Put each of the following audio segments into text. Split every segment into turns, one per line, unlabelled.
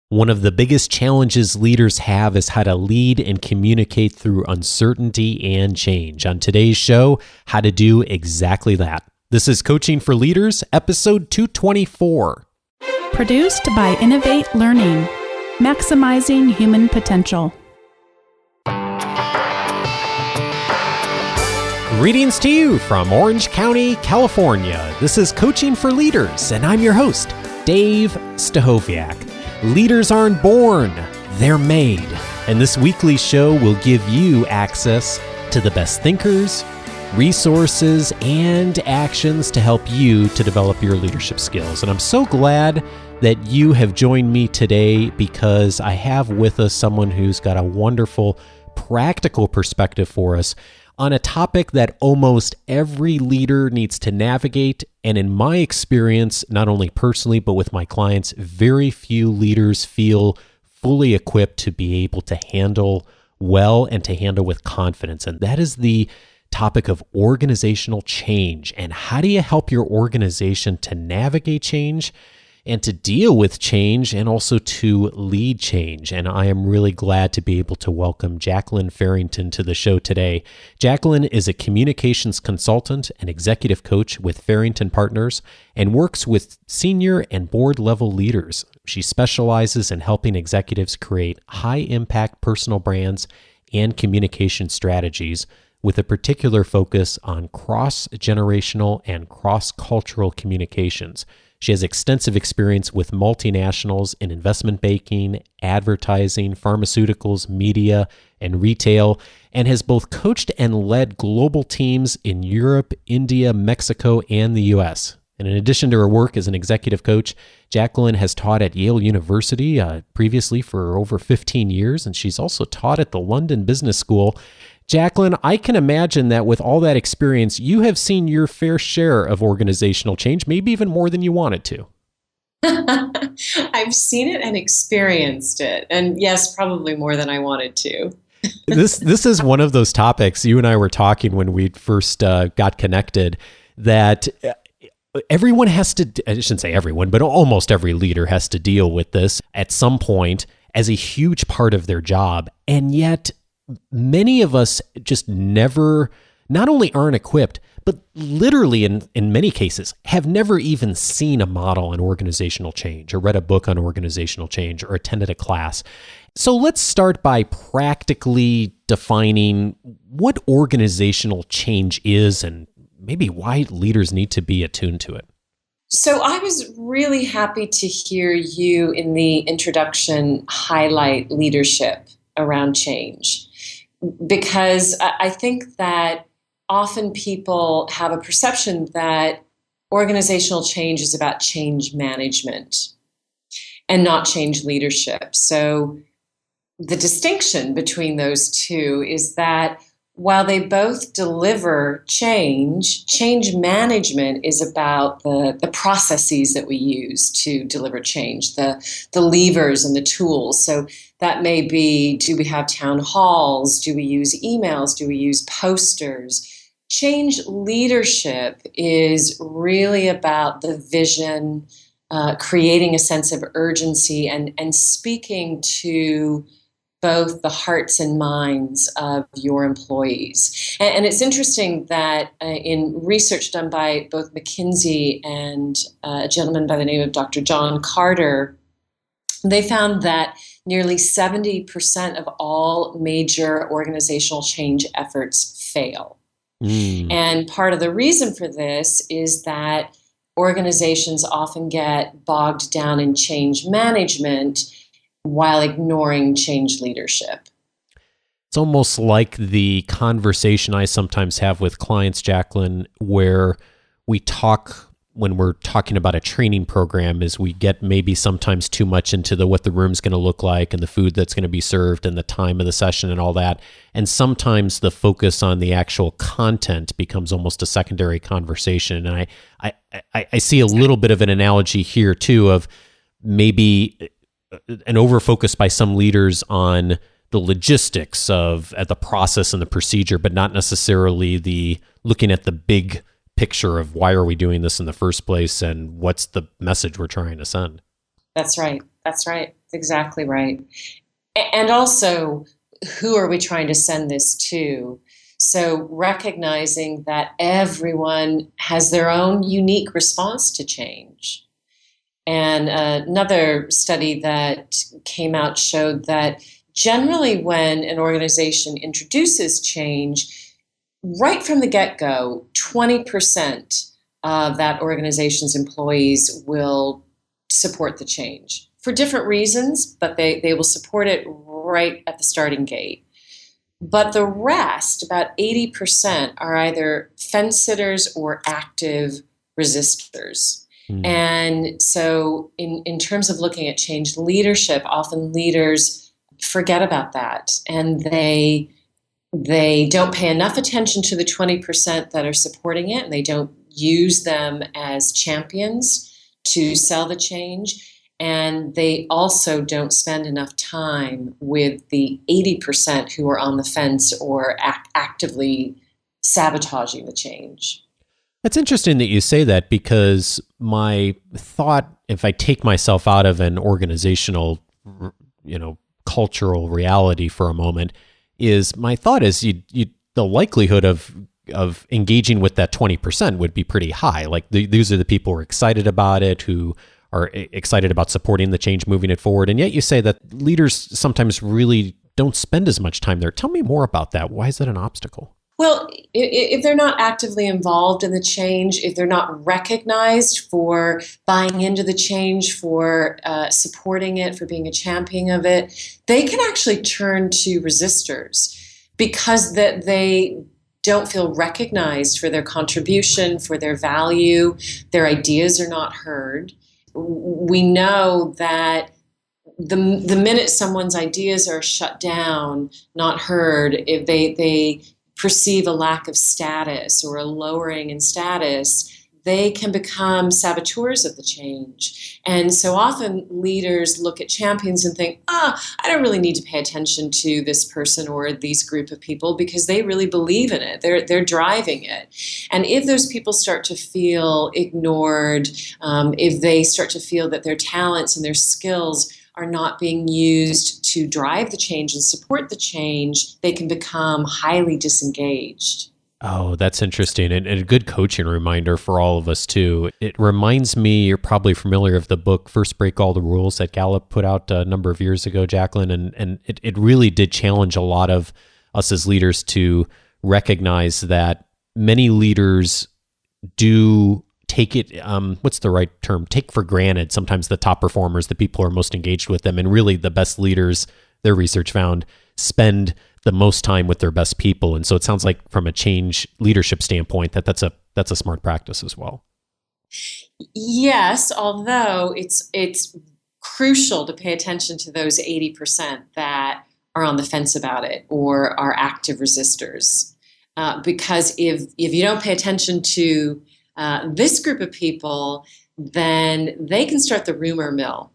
One of the biggest challenges leaders have is how to lead and communicate through uncertainty and change. On today's show, how to do exactly that. This is Coaching for Leaders, episode 224.
Produced by Innovate Learning, maximizing human potential.
Greetings to you from Orange County, California. This is Coaching for Leaders, and I'm your host, Dave Stachowiak. Leaders aren't born, they're made. And this weekly show will give you access to the best thinkers, resources, and actions to help you to develop your leadership skills. And I'm so glad that you have joined me today because I have with us someone who's got a wonderful, practical perspective for us on a topic that almost every leader needs to navigate. And in my experience, not only personally, but with my clients, very few leaders feel fully equipped to be able to handle well and to handle with confidence. And that is the topic of organizational change. And how do you help your organization to navigate change and to deal with change and also to lead change? And I am really glad to be able to welcome Jacqueline Farrington to the show today. Jacqueline is a communications consultant and executive coach with Farrington Partners and works with senior and board level leaders. She specializes in helping executives create high-impact personal brands and communication strategies with a particular focus on cross-generational and cross-cultural communications. She has extensive experience with multinationals in investment banking, advertising, pharmaceuticals, media, and retail, and has both coached and led global teams in Europe, India, Mexico, and the U.S. And in addition to her work as an executive coach, Jacqueline has taught at Yale University previously for over 15 years, and she's also taught at the London Business School. Jacqueline, I can imagine that with all that experience, you have seen your fair share of organizational change, maybe even more than you wanted to.
I've seen it and experienced it. And yes, probably more than I wanted to.
This is one of those topics you and I were talking when we first got connected that everyone has to, I shouldn't say everyone, but almost every leader has to deal with this at some point as a huge part of their job. And yet, many of us just never, not only aren't equipped, but literally in many cases have never even seen a model on organizational change or read a book on organizational change or attended a class. So let's start by practically defining what organizational change is and maybe why leaders need to be attuned to it.
So I was really happy to hear you in the introduction highlight leadership around change, because I think that often people have a perception that organizational change is about change management and not change leadership. So the distinction between those two is that while they both deliver change, change management is about the processes that we use to deliver change, the levers and the tools. So that may be, do we have town halls? Do we use emails? Do we use posters? Change leadership is really about the vision, creating a sense of urgency and speaking to both the hearts and minds of your employees. And it's interesting that in research done by both McKinsey and a gentleman by the name of Dr. John Carter, they found that nearly 70% of all major organizational change efforts fail. And part of the reason for this is that organizations often get bogged down in change management while ignoring change leadership.
It's almost like the conversation I sometimes have with clients, Jacqueline, where we talk when we're talking about a training program is we get maybe sometimes too much into what the room's going to look like and the food that's going to be served and the time of the session and all that. And sometimes the focus on the actual content becomes almost a secondary conversation. And I see a little bit of an analogy here too of maybe an overfocus by some leaders on the logistics of the process and the procedure, but not necessarily the looking at the big picture of why are we doing this in the first place and what's the message we're trying to send.
That's right. That's right. Exactly right. And also, who are we trying to send this to? So recognizing that everyone has their own unique response to change. And another study that came out showed that generally when an organization introduces change, right from the get-go, 20% of that organization's employees will support the change for different reasons, but they will support it right at the starting gate. But the rest, about 80%, are either fence sitters or active resistors. And so in terms of looking at change leadership, often leaders forget about that, and they don't pay enough attention to the 20% that are supporting it, and they don't use them as champions to sell the change. And they also don't spend enough time with the 80% who are on the fence or actively sabotaging the change.
It's interesting that you say that, because my thought, if I take myself out of an organizational, cultural reality for a moment, is my thought is the likelihood of engaging with that 20% would be pretty high. Like these are the people who are excited about it, who are excited about supporting the change, moving it forward. And yet you say that leaders sometimes really don't spend as much time there. Tell me more about that. Why is that an obstacle?
Well, if they're not actively involved in the change, if they're not recognized for buying into the change, for supporting it, for being a champion of it, they can actually turn to resistors because that they don't feel recognized for their contribution, for their value. Their ideas are not heard. We know that the minute someone's ideas are shut down, not heard, if they perceive a lack of status or a lowering in status, they can become saboteurs of the change. And so often leaders look at champions and think, I don't really need to pay attention to this person or these group of people because they really believe in it. They're driving it. And if those people start to feel ignored, if they start to feel that their talents and their skills are not being used to drive the change and support the change, they can become highly disengaged.
Oh, that's interesting. And a good coaching reminder for all of us, too. It reminds me, you're probably familiar of the book, First Break All the Rules, that Gallup put out a number of years ago, Jacqueline. And it really did challenge a lot of us as leaders to recognize that many leaders do take it, what's the right term? Take for granted sometimes the top performers, the people who are most engaged with them. And really the best leaders, their research found, spend the most time with their best people. And so it sounds like from a change leadership standpoint that's a smart practice as well.
Yes, although it's crucial to pay attention to those 80% that are on the fence about it or are active resistors. Because if you don't pay attention to this group of people, then they can start the rumor mill,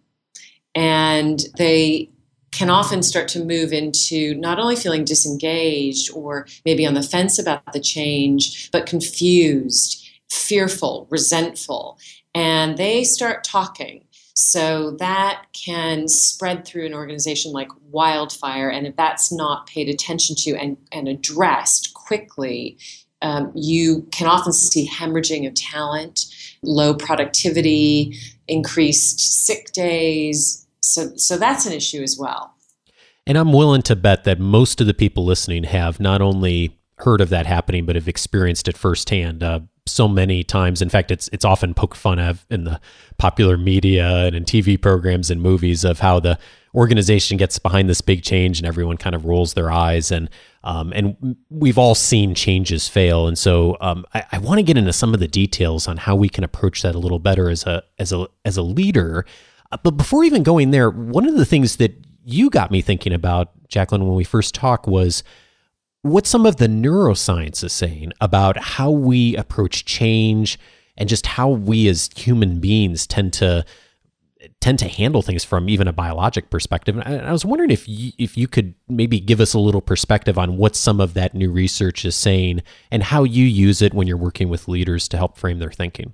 and they can often start to move into not only feeling disengaged or maybe on the fence about the change, but confused, fearful, resentful, and they start talking. So that can spread through an organization like wildfire, and if that's not paid attention to and addressed quickly, you can often see hemorrhaging of talent, low productivity, increased sick days. So that's an issue as well.
And I'm willing to bet that most of the people listening have not only heard of that happening, but have experienced it firsthand. So many times, in fact, it's often poked fun of in the popular media and in TV programs and movies of how the organization gets behind this big change and everyone kind of rolls their eyes, and we've all seen changes fail. And so I want to get into some of the details on how we can approach that a little better as a leader. But before even going there, one of the things that you got me thinking about, Jacqueline, when we first talked was what some of the neuroscience is saying about how we approach change and just how we as human beings tend to handle things from even a biologic perspective. And I was wondering if you could maybe give us a little perspective on what some of that new research is saying and how you use it when you're working with leaders to help frame their thinking.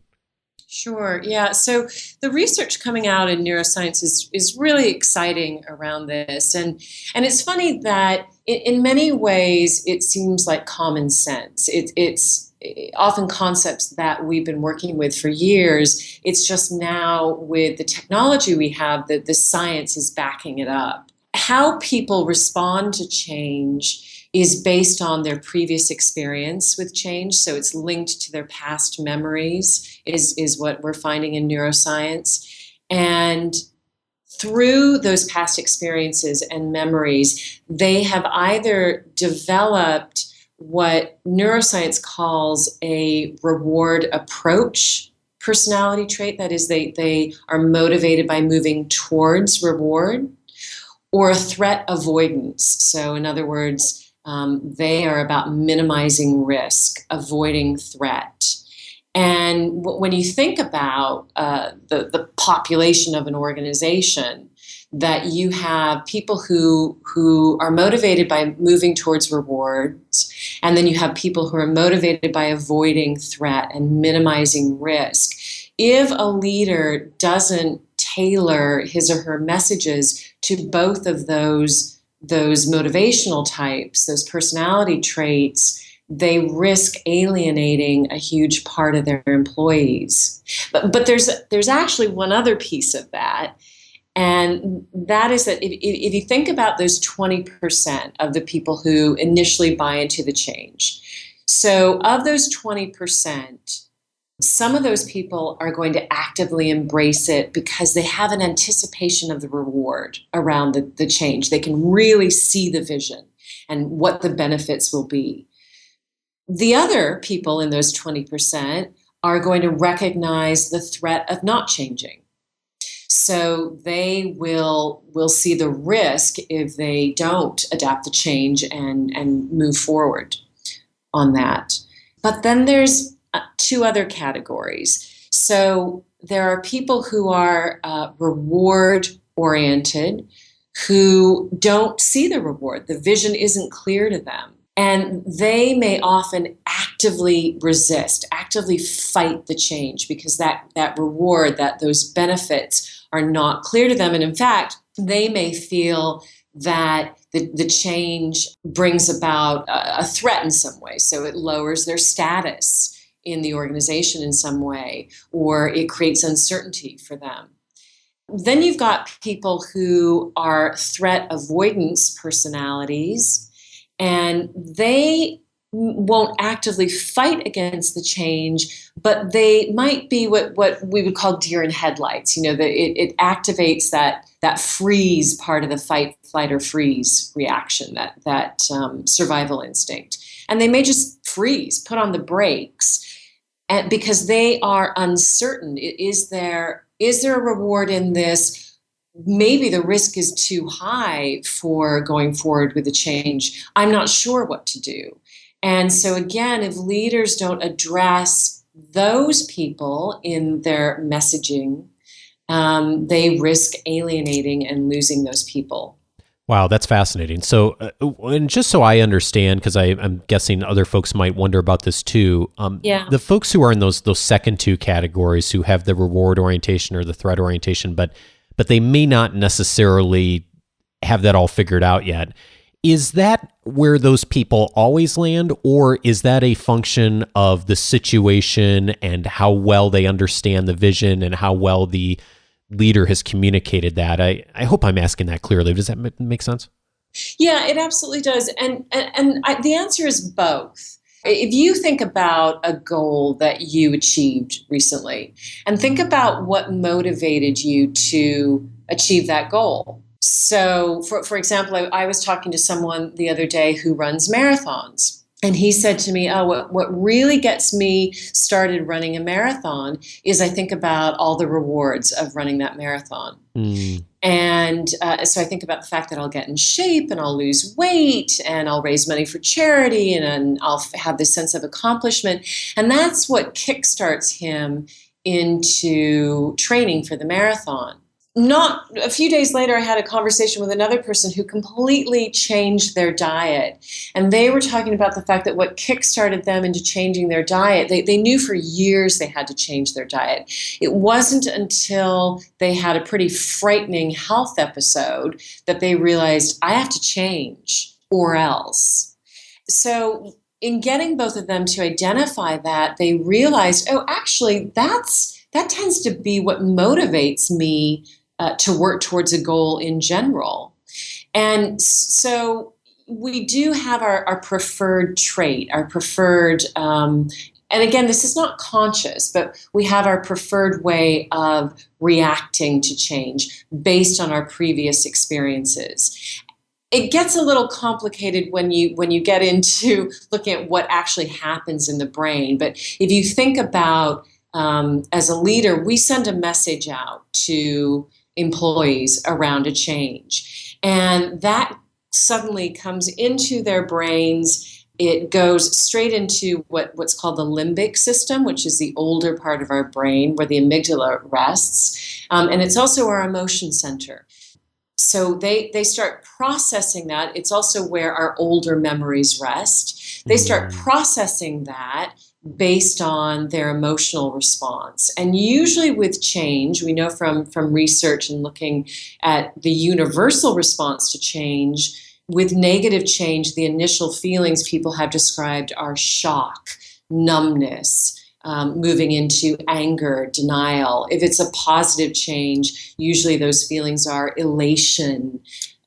Sure. Yeah. So the research coming out in neuroscience is really exciting around this. And it's funny that in many ways it seems like common sense. It's often concepts that we've been working with for years. It's just now with the technology we have that the science is backing it up. How people respond to change is based on their previous experience with change. So it's linked to their past memories, is what we're finding in neuroscience. And through those past experiences and memories, they have either developed what neuroscience calls a reward approach personality trait. That is, they are motivated by moving towards reward, or a threat avoidance. So in other words, they are about minimizing risk, avoiding threat. And when you think about the population of an organization, that you have people who are motivated by moving towards rewards, and then you have people who are motivated by avoiding threat and minimizing risk. If a leader doesn't tailor his or her messages to both of those motivational types, those personality traits, they risk alienating a huge part of their employees. But there's actually one other piece of that, and that is that if you think about those 20% of the people who initially buy into the change, so of those 20%, some of those people are going to actively embrace it because they have an anticipation of the reward around the change. They can really see the vision and what the benefits will be. The other people in those 20% are going to recognize the threat of not changing. So they will see the risk if they don't adapt the change and move forward on that. But then there's two other categories. So there are people who are reward-oriented, who don't see the reward. The vision isn't clear to them. And they may often actively resist, actively fight the change because that reward, those benefits are not clear to them. And in fact, they may feel that the change brings about a threat in some way. So it lowers their status in the organization in some way, or it creates uncertainty for them. Then you've got people who are threat avoidance personalities, and they won't actively fight against the change, but they might be what we would call deer in headlights. You know, it activates that freeze part of the fight, flight, or freeze reaction, that survival instinct. And they may just freeze, put on the brakes, and because they are uncertain. Is there a reward in this? Maybe the risk is too high for going forward with the change. I'm not sure what to do. And so again, if leaders don't address those people in their messaging, they risk alienating and losing those people.
Wow, that's fascinating. So, and just so I understand, because I'm guessing other folks might wonder about this too. The folks who are in those second two categories, who have the reward orientation or the threat orientation, but they may not necessarily have that all figured out yet. Is that where those people always land, or is that a function of the situation and how well they understand the vision and how well the leader has communicated that? I hope I'm asking that clearly. Does that make sense?
Yeah, it absolutely does. And the answer is both. If you think about a goal that you achieved recently, and think about what motivated you to achieve that goal. So, for example, I was talking to someone the other day who runs marathons. And he said to me, what really gets me started running a marathon is I think about all the rewards of running that marathon. Mm. And so I think about the fact that I'll get in shape and I'll lose weight and I'll raise money for charity and I'll have this sense of accomplishment. And that's what kickstarts him into training for the marathon. not a few days later, I had a conversation with another person who completely changed their diet. And they were talking about the fact that what kickstarted them into changing their diet, they knew for years they had to change their diet. It wasn't until they had a pretty frightening health episode that they realized, I have to change or else. So in getting both of them to identify that, they realized, oh, actually, that tends to be what motivates me to work towards a goal in general. And so we do have our preferred trait, our preferred, and again, this is not conscious, but we have our preferred way of reacting to change based on our previous experiences. It gets a little complicated when you get into looking at what actually happens in the brain. But if you think about, as a leader, we send a message out to employees around a change. And that suddenly comes into their brains. It goes straight into what's called the limbic system, which is the older part of our brain where the amygdala rests. And it's also our emotion center. So they start processing that. It's also where our older memories rest. They start processing that based on their emotional response. And usually with change, we know from research and looking at the universal response to change, with negative change, the initial feelings people have described are shock, numbness, moving into anger, denial. If it's a positive change, usually those feelings are elation,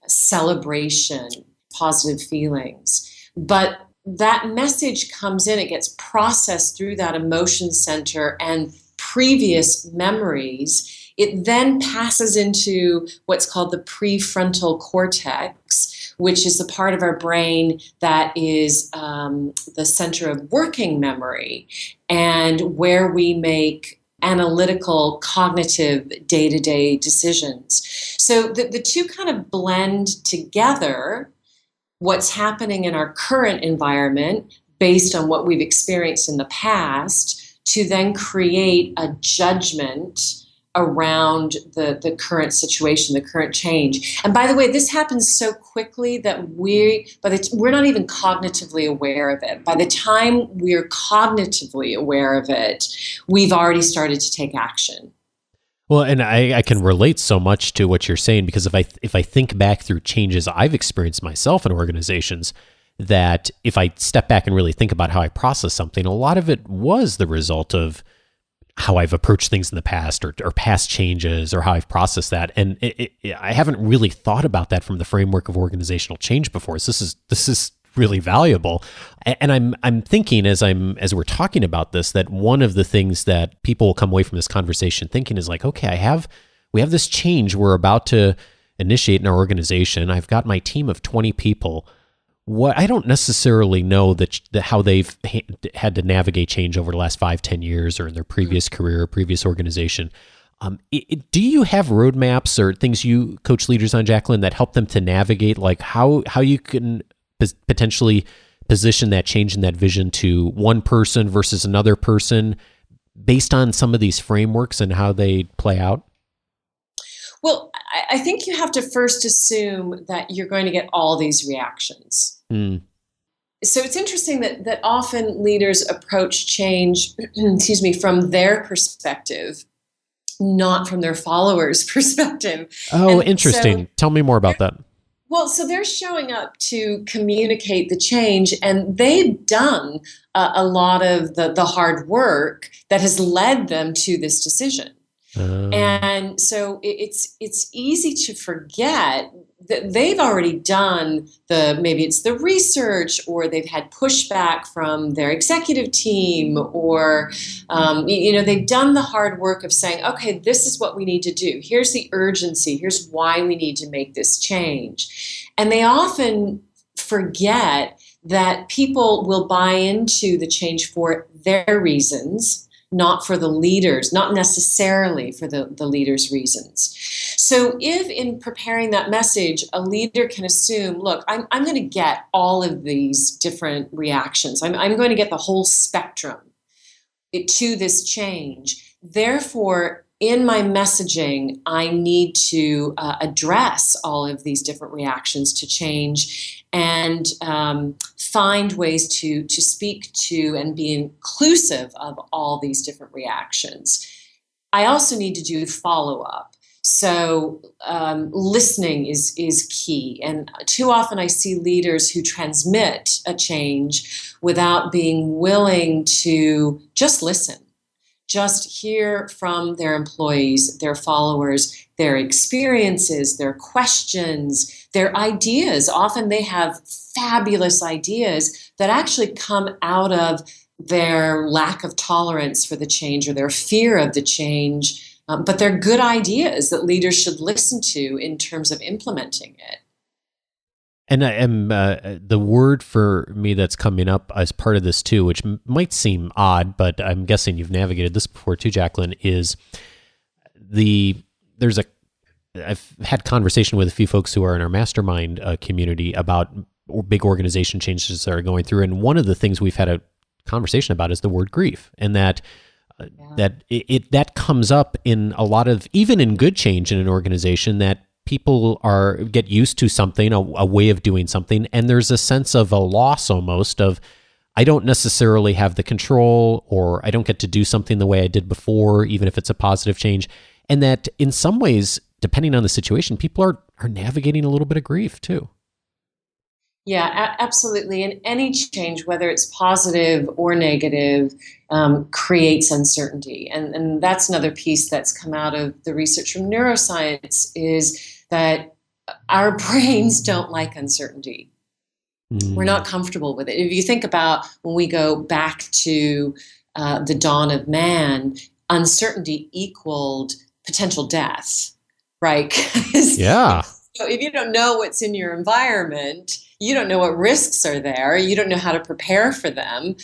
celebration, positive feelings. But that message comes in, it gets processed through that emotion center and previous memories. It then passes into what's called the prefrontal cortex, which is the part of our brain that is the center of working memory and where we make analytical, cognitive, day-to-day decisions. So the two kind of blend together. What's happening in our current environment based on what we've experienced in the past to then create a judgment around the current situation, the current change. And by the way, this happens so quickly that we're not even cognitively aware of it. By the time we're cognitively aware of it, we've already started to take action.
Well, and I can relate so much to what you're saying, because if I think back through changes I've experienced myself in organizations, that if I step back and really think about how I process something, a lot of it was the result of how I've approached things in the past or past changes or how I've processed that. And I haven't really thought about that from the framework of organizational change before. So this is really valuable. And I'm thinking as we're talking about this, that one of the things that people will come away from this conversation thinking is like, okay, we have this change we're about to initiate in our organization. I've got my team of 20 people. What I don't necessarily know that how they've had to navigate change over the last 5-10 years or in their previous career or previous organization. Do you have roadmaps or things you coach leaders on, Jacqueline, that help them to navigate, like how you can potentially position that change in that vision to one person versus another person based on some of these frameworks and how they play out?
Well, I think you have to first assume that you're going to get all these reactions. So it's interesting that often leaders approach change, from their perspective, not from their followers' perspective.
Oh,
And
interesting.
so
Tell me more about that.
Well, so they're showing up to communicate the change, and they've done a lot of the hard work that has led them to this decision. And so it's easy to forget that they've already done maybe it's the research, or they've had pushback from their executive team, or they've done the hard work of saying, okay, this is what we need to do. Here's the urgency. Here's why we need to make this change. And they often forget that people will buy into the change for their reasons, not for the leaders, not necessarily for the leaders' reasons. So if in preparing that message, a leader can assume, look, I'm going to get all of these different reactions. I'm going to get the whole spectrum to this change. Therefore, in my messaging, I need to address all of these different reactions to change and find ways to speak to and be inclusive of all these different reactions. I also need to do follow-up. So listening is key. And too often I see leaders who transmit a change without being willing to just listen. Just hear from their employees, their followers, their experiences, their questions, their ideas. Often they have fabulous ideas that actually come out of their lack of tolerance for the change or their fear of the change. But they're good ideas that leaders should listen to in terms of implementing it.
And the word for me that's coming up as part of this too, which might seem odd, but I'm guessing you've navigated this before too, Jacqueline, is I've had conversation with a few folks who are in our mastermind community about big organization changes that are going through. And one of the things we've had a conversation about is the word grief, and that that comes up in a lot of, even in good change in an organization, that people get used to something, a way of doing something, and there's a sense of a loss almost of, I don't necessarily have the control, or I don't get to do something the way I did before, even if it's a positive change. And that in some ways, depending on the situation, people are navigating a little bit of grief too.
Yeah, absolutely. And any change, whether it's positive or negative, creates uncertainty. And that's another piece that's come out of the research from neuroscience, is that our brains don't like uncertainty. We're not comfortable with it. If you think about when we go back to the dawn of man, uncertainty equaled potential death, right?
Yeah.
So if you don't know what's in your environment, you don't know what risks are there, you don't know how to prepare for them,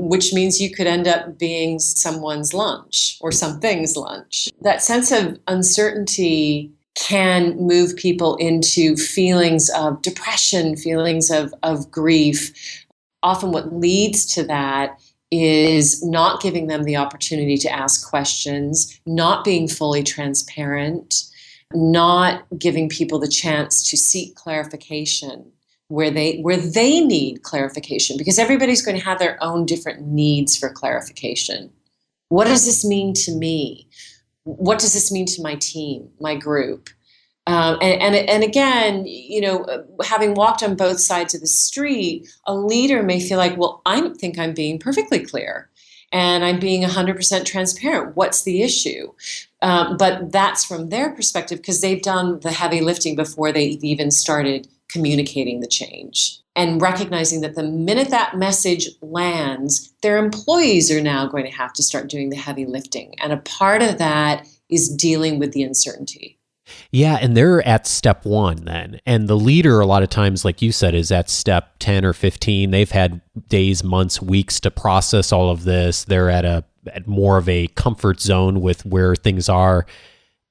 which means you could end up being someone's lunch or something's lunch. That sense of uncertainty can move people into feelings of depression, feelings of grief. Often what leads to that is not giving them the opportunity to ask questions, not being fully transparent, not giving people the chance to seek clarification where they need clarification, because everybody's going to have their own different needs for clarification. What does this mean to me? What does this mean to my team, my group? And again, having walked on both sides of the street, a leader may feel like, well, I think I'm being perfectly clear and I'm being 100% transparent. What's the issue? But that's from their perspective, because they've done the heavy lifting before they even started communicating the change. And recognizing that the minute that message lands, their employees are now going to have to start doing the heavy lifting. And a part of that is dealing with the uncertainty.
Yeah, and they're at step 1 then. And the leader, a lot of times, like you said, is at step 10 or 15. They've had days, months, weeks to process all of this. They're at more of a comfort zone with where things are.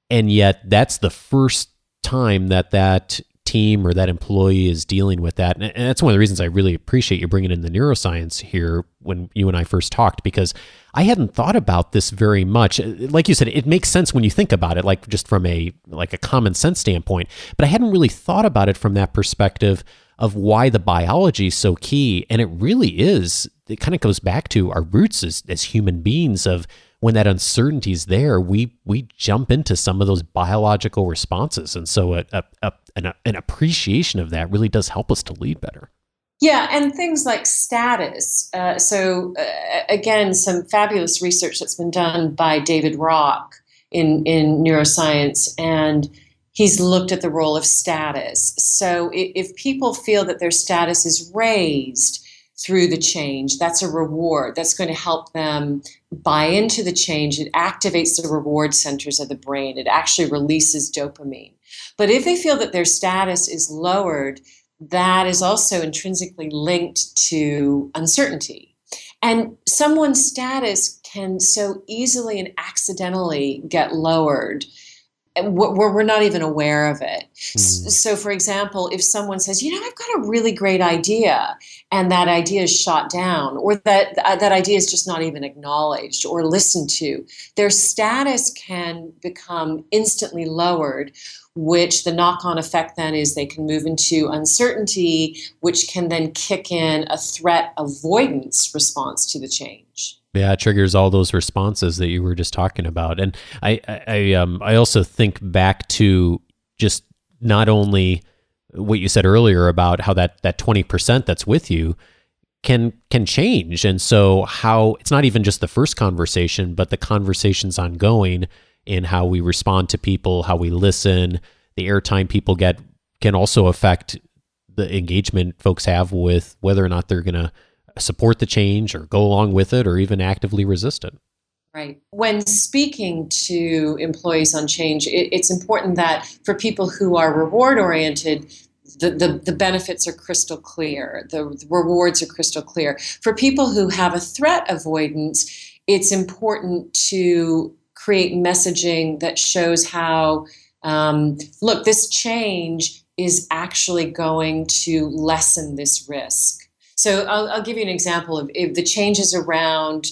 And yet that's the first time that team or that employee is dealing with that. And that's one of the reasons I really appreciate you bringing in the neuroscience here when you and I first talked, because I hadn't thought about this very much. Like you said, it makes sense when you think about it, like just from a common sense standpoint, but I hadn't really thought about it from that perspective of why the biology is so key. And it really is, it kind of goes back to our roots as human beings of when that uncertainty is there, we jump into some of those biological responses. And so an appreciation of that really does help us to lead better.
Yeah, and things like status. Again, some fabulous research that's been done by David Rock in neuroscience, and he's looked at the role of status. So if people feel that their status is raised through the change, that's a reward. That's going to help them buy into the change. It activates the reward centers of the brain. It actually releases dopamine. But if they feel that their status is lowered, that is also intrinsically linked to uncertainty. And someone's status can so easily and accidentally get lowered where we're not even aware of it.
Mm.
So, for example, if someone says, I've got a really great idea, and that idea is shot down, or that idea is just not even acknowledged or listened to, their status can become instantly lowered, which the knock-on effect then is they can move into uncertainty, which can then kick in a threat avoidance response to the change.
Yeah, it triggers all those responses that you were just talking about. And I also think back to just not only what you said earlier about how that 20% that's with you can change. And so how it's not even just the first conversation, but the conversations ongoing in how we respond to people, how we listen, the airtime people get can also affect the engagement folks have with whether or not they're going to support the change or go along with it or even actively resist it.
Right. When speaking to employees on change, it's important that for people who are reward-oriented, the benefits are crystal clear. The rewards are crystal clear. For people who have a threat avoidance, it's important to create messaging that shows how, look, this change is actually going to lessen this risk. So I'll give you an example of if the changes around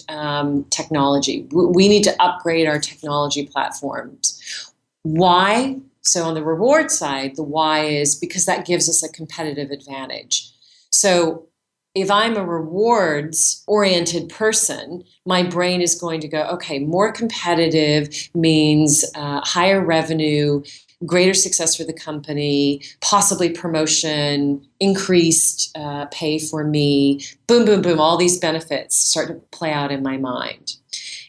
technology. We need to upgrade our technology platforms. Why? So on the reward side, the why is because that gives us a competitive advantage. So if I'm a rewards-oriented person, my brain is going to go, okay, more competitive means higher revenue, greater success for the company, possibly promotion, increased pay for me, boom, boom, boom, all these benefits start to play out in my mind.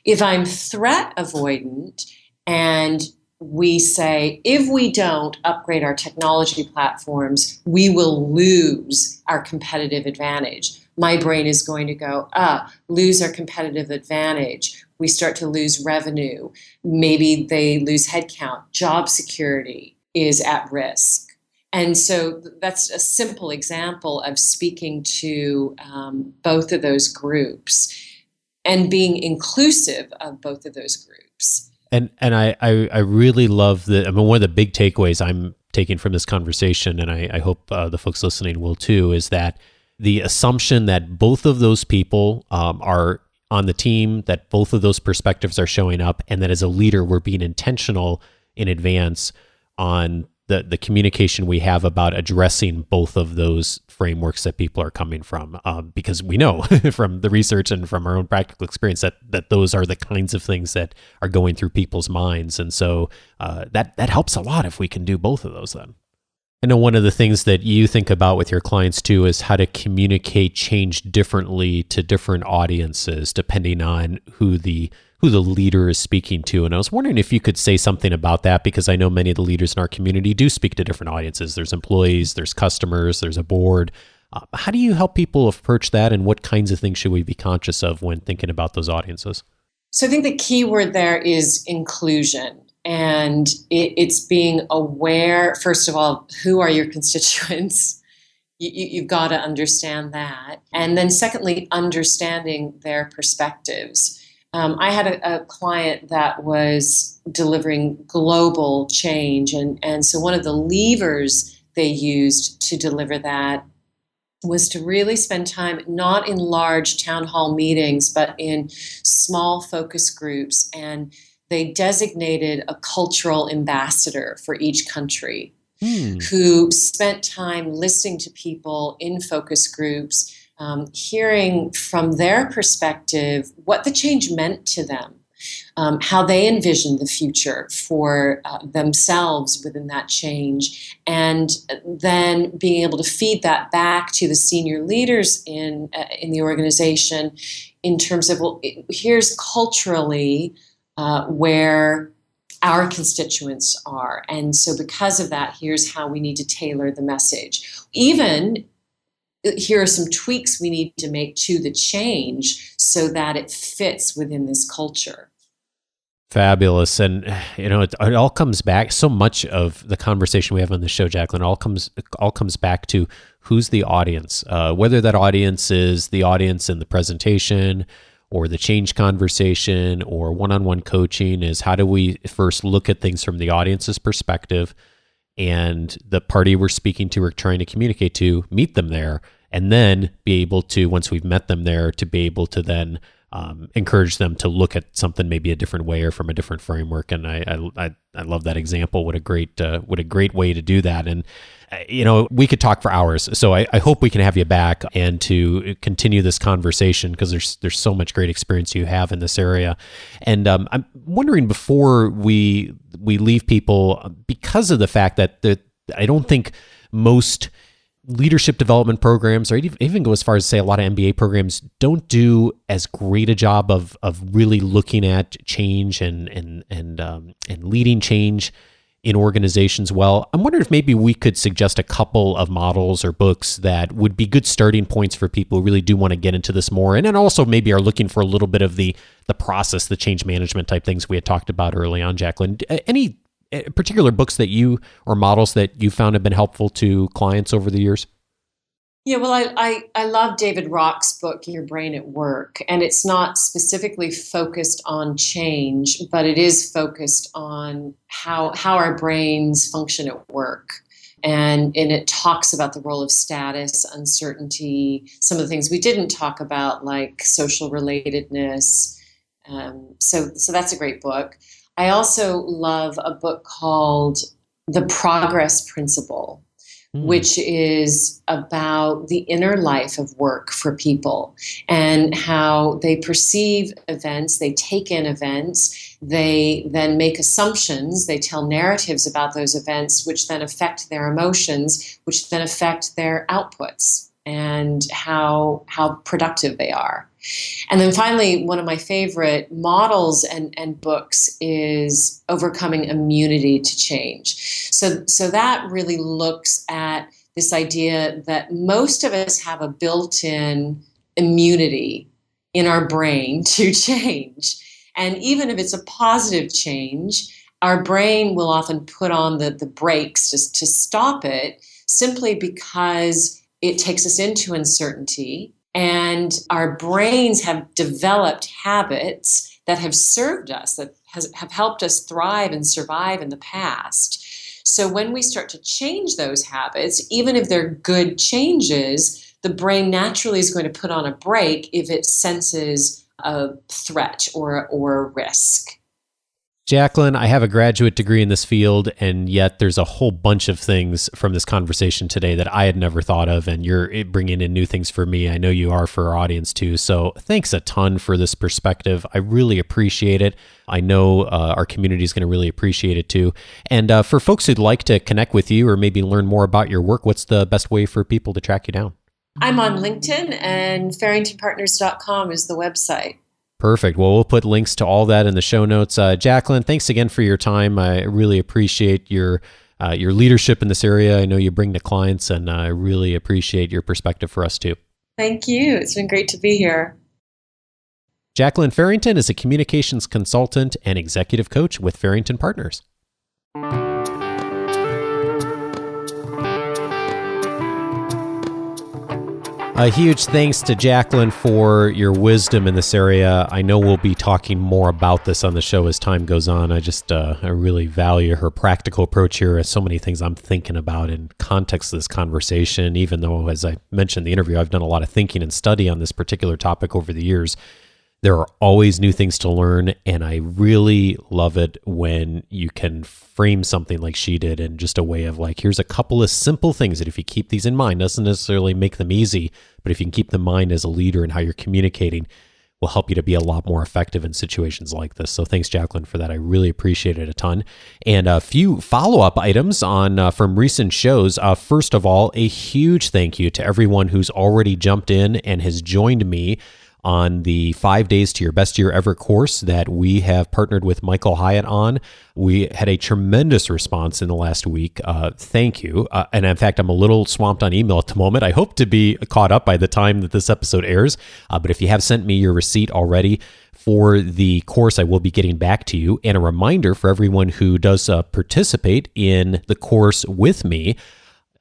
If I'm threat avoidant and we say, if we don't upgrade our technology platforms, we will lose our competitive advantage. My brain is going to go, lose our competitive advantage. We start to lose revenue. Maybe they lose headcount. Job security is at risk. And so that's a simple example of speaking to both of those groups and being inclusive of both of those groups.
And I really love one of the big takeaways I'm taking from this conversation, and I hope the folks listening will too, is that the assumption that both of those people are on the team, that both of those perspectives are showing up, and that as a leader, we're being intentional in advance on the communication we have about addressing both of those frameworks that people are coming from, because we know from the research and from our own practical experience that those are the kinds of things that are going through people's minds. And so that helps a lot if we can do both of those then. I know one of the things that you think about with your clients too is how to communicate change differently to different audiences depending on who the leader is speaking to. And I was wondering if you could say something about that, because I know many of the leaders in our community do speak to different audiences. There's employees, there's customers, there's a board. How do you help people approach that, and what kinds of things should we be conscious of when thinking about those audiences?
So I think the key word there is inclusion. And it's being aware, first of all, who are your constituents? You've got to understand that. And then secondly, understanding their perspectives. I had a client that was delivering global change. And so one of the levers they used to deliver that was to really spend time not in large town hall meetings, but in small focus groups. And they designated a cultural ambassador for each country who spent time listening to people in focus groups, hearing from their perspective what the change meant to them, how they envisioned the future for themselves within that change, and then being able to feed that back to the senior leaders in the organization in terms of, well, here's culturally where our constituents are. And so because of that, here's how we need to tailor the message. Even here are some tweaks we need to make to the change so that it fits within this culture.
Fabulous. And, it all comes back, so much of the conversation we have on the show, Jacqueline, all comes back to who's the audience, whether that audience is the audience in the presentation or the change conversation or one-on-one coaching is how do we first look at things from the audience's perspective and the party we're speaking to or trying to communicate to, meet them there, and then be able to, once we've met them there, to be able to then encourage them to look at something maybe a different way or from a different framework. And I love that example. What a great way to do that. And we could talk for hours. So I hope we can have you back and to continue this conversation because there's so much great experience you have in this area. And I'm wondering before we leave people, because of the fact that I don't think most leadership development programs, or even go as far as say a lot of MBA programs, don't do as great a job of really looking at change and leading change in organizations well. I'm wondering if maybe we could suggest a couple of models or books that would be good starting points for people who really do want to get into this more, and then also maybe are looking for a little bit of the process, the change management type things we had talked about early on. Jacqueline, any particular books that you or models that you found have been helpful to clients over the years?
Yeah, well, I love David Rock's book, Your Brain at Work, and it's not specifically focused on change, but it is focused on how our brains function at work. And it talks about the role of status, uncertainty, some of the things we didn't talk about, like social relatedness. So that's a great book. I also love a book called The Progress Principle, which is about the inner life of work for people and how they perceive events, they take in events, they then make assumptions, they tell narratives about those events, which then affect their emotions, which then affect their outputs and how productive they are. And then finally, one of my favorite models and books is Overcoming Immunity to Change. So that really looks at this idea that most of us have a built-in immunity in our brain to change. And even if it's a positive change, our brain will often put on the brakes just to stop it simply because it takes us into uncertainty. And our brains have developed habits that have served us, that have helped us thrive and survive in the past. So when we start to change those habits, even if they're good changes, the brain naturally is going to put on a brake if it senses a threat or a risk.
Jacqueline, I have a graduate degree in this field, and yet there's a whole bunch of things from this conversation today that I had never thought of, and you're bringing in new things for me. I know you are for our audience too, so thanks a ton for this perspective. I really appreciate it. I know our community is going to really appreciate it too. And for folks who'd like to connect with you or maybe learn more about your work, what's the best way for people to track you down?
I'm on LinkedIn, and farringtonpartners.com is the website.
Perfect. Well, we'll put links to all that in the show notes. Jacqueline, thanks again for your time. I really appreciate your leadership in this area. I know you bring to clients, and I really appreciate your perspective for us too.
Thank you. It's been great to be here.
Jacqueline Farrington is a communications consultant and executive coach with Farrington Partners. A huge thanks to Jacqueline for your wisdom in this area. I know we'll be talking more about this on the show as time goes on. I really value her practical approach here. There's so many things I'm thinking about in context of this conversation, even though, as I mentioned in the interview, I've done a lot of thinking and study on this particular topic over the years. There are always new things to learn, and I really love it when you can frame something like she did in just a way of like, here's a couple of simple things that if you keep these in mind, doesn't necessarily make them easy, but if you can keep them in mind as a leader and how you're communicating, will help you to be a lot more effective in situations like this. So thanks, Jacqueline, for that. I really appreciate it a ton. And a few follow-up items on from recent shows. First of all, a huge thank you to everyone who's already jumped in and has joined me on the 5 Days to Your Best Year Ever course that we have partnered with Michael Hyatt on. We had a tremendous response in the last week. Thank you. And in fact, I'm a little swamped on email at the moment. I hope to be caught up by the time that this episode airs. But if you have sent me your receipt already for the course, I will be getting back to you. And a reminder for everyone who does participate in the course with me,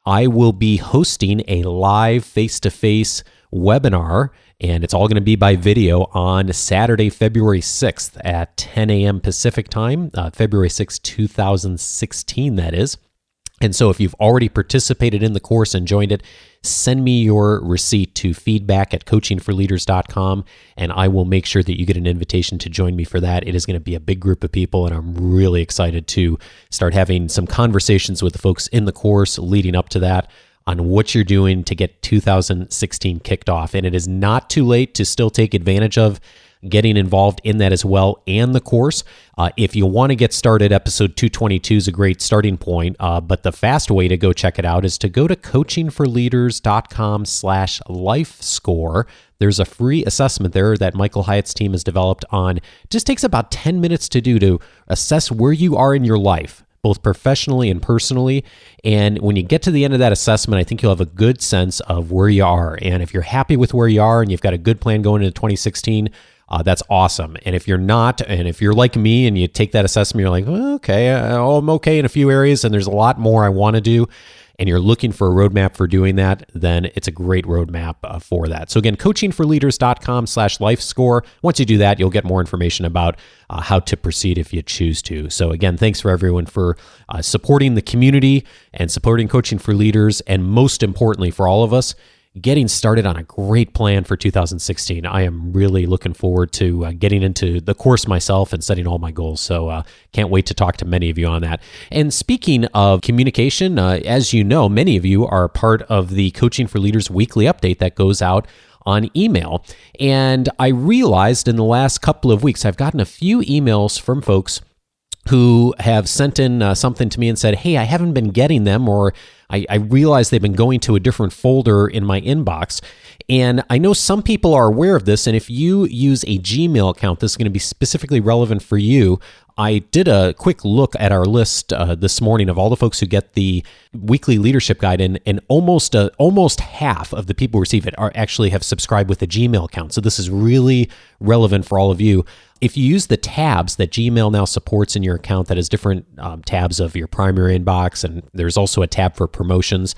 I will be hosting a live face-to-face webinar, and it's all going to be by video on Saturday, February 6th at 10 a.m. Pacific time, February 6th, 2016, that is. And so if you've already participated in the course and joined it, send me your receipt to feedback@coachingforleaders.com, and I will make sure that you get an invitation to join me for that. It is going to be a big group of people, and I'm really excited to start having some conversations with the folks in the course leading up to that on what you're doing to get 2016 kicked off. And it is not too late to still take advantage of getting involved in that as well, and the course. If you want to get started, episode 222 is a great starting point, but the fast way to go check it out is to go to coachingforleaders.com/lifescore. There's a free assessment there that Michael Hyatt's team has developed on. Just takes about 10 minutes to do to assess where you are in your life, both professionally and personally. And when you get to the end of that assessment, I think you'll have a good sense of where you are. And if you're happy with where you are and you've got a good plan going into 2016, that's awesome. And if you're not, and if you're like me and you take that assessment, you're like, well, okay, I'm okay in a few areas and there's a lot more I want to do, and you're looking for a roadmap for doing that, then it's a great roadmap for that. So again, coachingforleaders.com/lifescore. Once you do that, you'll get more information about how to proceed if you choose to. So again, thanks for everyone for supporting the community and supporting Coaching for Leaders, and most importantly for all of us, getting started on a great plan for 2016. I am really looking forward to getting into the course myself and setting all my goals. So can't wait to talk to many of you on that. And speaking of communication, as you know, many of you are part of the Coaching for Leaders weekly update that goes out on email. And I realized in the last couple of weeks, I've gotten a few emails from folks who have sent in something to me and said, hey, I haven't been getting them, or I realize they've been going to a different folder in my inbox. And I know some people are aware of this, and if you use a Gmail account, this is going to be specifically relevant for you. I did a quick look at our list this morning of all the folks who get the weekly leadership guide, and almost half of the people who receive it actually have subscribed with a Gmail account. So this is really relevant for all of you. If you use the tabs that Gmail now supports in your account, that has different tabs of your primary inbox, and there's also a tab for promotions.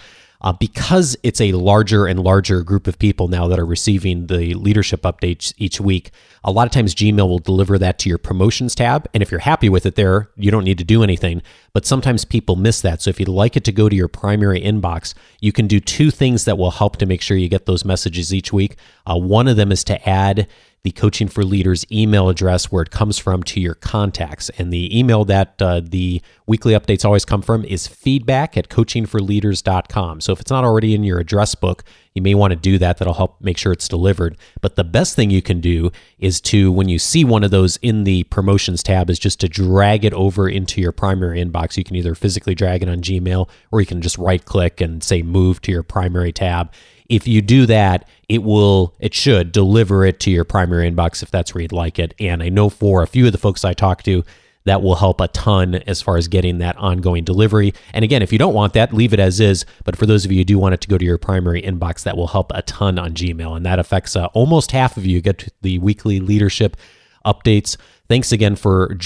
Because it's a larger and larger group of people now that are receiving the leadership updates each week, a lot of times Gmail will deliver that to your promotions tab. And if you're happy with it there, you don't need to do anything. But sometimes people miss that. So if you'd like it to go to your primary inbox, you can do two things that will help to make sure you get those messages each week. One of them is to add the Coaching for Leaders email address where it comes from to your contacts. And the email that the weekly updates always come from is feedback@coachingforleaders.com. So if it's not already in your address book, you may want to do that. That'll help make sure it's delivered. But the best thing you can do is to, when you see one of those in the promotions tab, is just to drag it over into your primary inbox. You can either physically drag it on Gmail, or you can just right click and say move to your primary tab. If you do that, it should deliver it to your primary inbox if that's where you'd like it. And I know for a few of the folks I talk to, that will help a ton as far as getting that ongoing delivery. And again, if you don't want that, leave it as is. But for those of you who do want it to go to your primary inbox, that will help a ton on Gmail. And that affects almost half of you get the weekly leadership updates. Thanks again for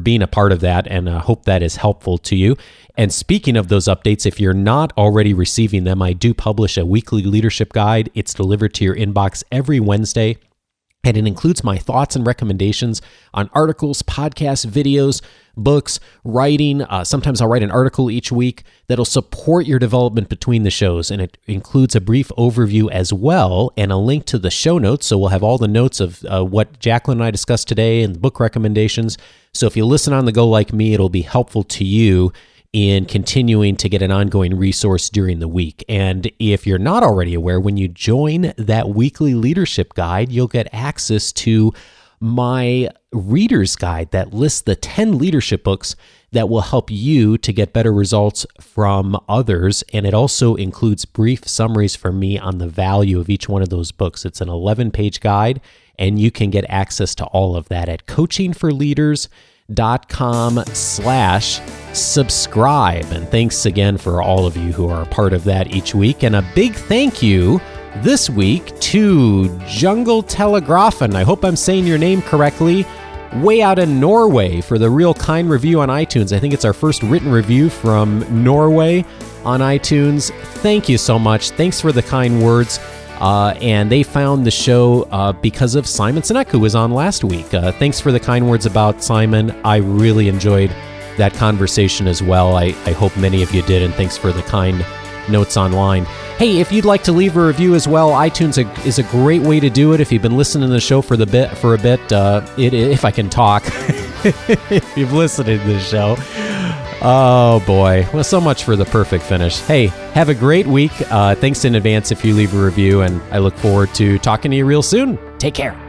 being a part of that, and I hope that is helpful to you. And speaking of those updates, if you're not already receiving them, I do publish a weekly leadership guide. It's delivered to your inbox every Wednesday, and it includes my thoughts and recommendations on articles, podcasts, videos, books, writing. Sometimes I'll write an article each week that'll support your development between the shows, and it includes a brief overview as well and a link to the show notes. So we'll have all the notes of what Jacqueline and I discussed today and the book recommendations. So if you listen on the go like me, it'll be helpful to you in continuing to get an ongoing resource during the week. And if you're not already aware, when you join that weekly leadership guide, you'll get access to my reader's guide that lists the 10 leadership books that will help you to get better results from others. And it also includes brief summaries from me on the value of each one of those books. It's an 11-page guide, and you can get access to all of that at coachingforleaders.com/subscribe. And thanks again for all of you who are a part of that each week. And a big thank you this week to Jungle Telegrafen. I hope I'm saying your name correctly. Way out in Norway for the real kind review on iTunes. I think it's our first written review from Norway on iTunes. Thank you so much. Thanks for the kind words. And they found the show because of Simon Sinek, who was on last week. Thanks for the kind words about Simon. I really enjoyed that conversation as well. I hope many of you did, and thanks for the kind notes online. Hey, if you'd like to leave a review as well, iTunes is a great way to do it. If you've been listening to the show for a bit, if I can talk, if you've listened to the show. Oh boy, well, so much for the perfect finish. Hey, have a great week. Thanks in advance if you leave a review, and I look forward to talking to you real soon. Take care.